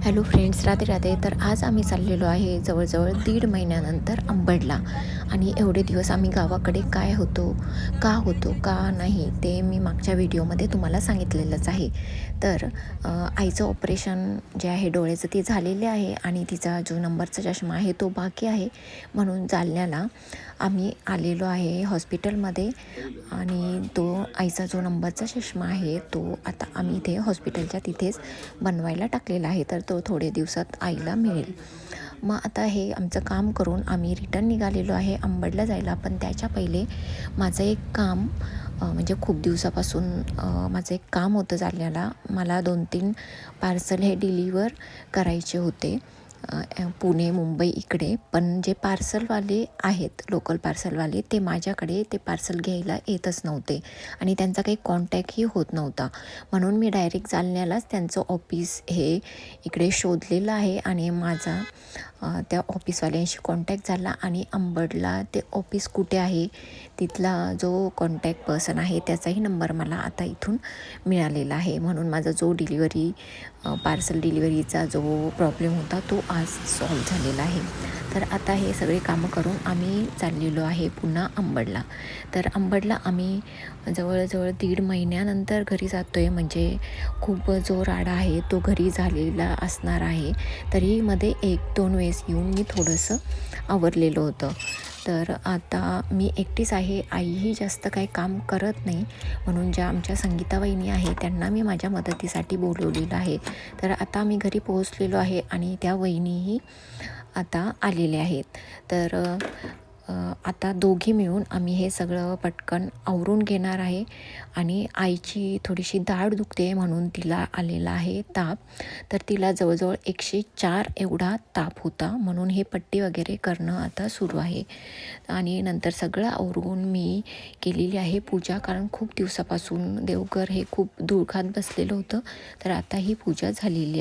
Hello friends, Radhe Radhe. तर आज आम्ही चाललेलो आहे जवळजवळ 1.5 महिन्यानंतर अंबडला. आणि एवढे दिवस आम्ही गावाकडे काय होतो, का नाही, ते मी मागच्या व्हिडिओमध्ये तुम्हाला सांगितलेलंच आहे. तर आईचं ऑपरेशन जे आहे डोळ्याचं ते झालेले आहे आणि तिचा जो नंबरचा चष्मा आहे तो बाकी आहे. म्हणून जालन्याला आम्ही आलेलो आहे हॉस्पिटलमध्ये. आणि तो आईचा जो नंबरचा चष्मा आहे तो आता आम्ही इथे हॉस्पिटलच्या तिथेच बनवायला टाकलेला आहे. तर तो थोडे दिवसात आईला मिळेल. मग आता हे आमचं काम करून आम्ही रिटर्न निघालेलो आहे अंबडला जायला. पण त्याच्या पहिले माझं एक काम म्हणजे खूप दिवसापासून माझं एक काम होतं जालन्याला. मला 2-3 पार्सल हे डिलिव्हर करायचे होते पुणे मुंबई इकडे. पण जे पार्सलवाले आहेत, लोकल पार्सलवाले, ते माझ्याकडे ते पार्सल घ्यायला येतच नव्हते आणि त्यांचा काही कॉन्टॅक्टही होत नव्हता. म्हणून मी डायरेक्ट जालन्यालाच त्यांचं ऑफिस हे इकडे शोधलेलं आहे आणि माझा त्या ऑफिसवाल्यांशी कॉन्टॅक्ट झाला. आणि अंबडला ते ऑफिस कुठे आहे, तिथला जो कॉन्टॅक्ट पर्सन आहे त्याचाही नंबर मला आता इथून मिळालेला आहे. म्हणून माझा जो पार्सल डिलिव्हरीचा जो प्रॉब्लेम होता तो आज सॉल्व झालेला आहे. तर आता हे सगळे कामं करून आम्ही चाललेलो आहे पुन्हा अंबडला. तर अंबडला आम्ही जवळजवळ 1.5 महिन्यानंतर घरी जातो आहे. म्हणजे खूप जो राडा आहे तो घरी झालेला असणार आहे. तरी मध्ये 1-2 वेळेस येऊन मी थोडंसं आवरलेलं होतं. तर आता मी एकटीच आहे, आईही जास्त काही काम करत नाही. म्हणून ज्या आमच्या संगीता वहिनी आहे त्यांना मी माझ्या मदतीसाठी बोलवलेलं आहे. तर आता आम्ही घरी पोहोचलेलो आहे आणि त्या वहिनीही आता आलेल्या आहेत. तर आता दोघी मिळून आम्ही हे सगळं पटकन आवरून घेणार आहे. आणि आईची थोडीशी दाढ दुखते म्हणून तिला आलेला आहे ताप. तर तिला जवळजवळ 104 एवढा ताप होता. म्हणून हे पट्टी वगैरे करणं आता सुरू आहे. आणि नंतर सगळं आवरून मी केलेली आहे पूजा. कारण खूप दिवसापासून देवघर हे खूप धुळखात बसलेलं होतं. तर आता ही पूजा झालेली आहे.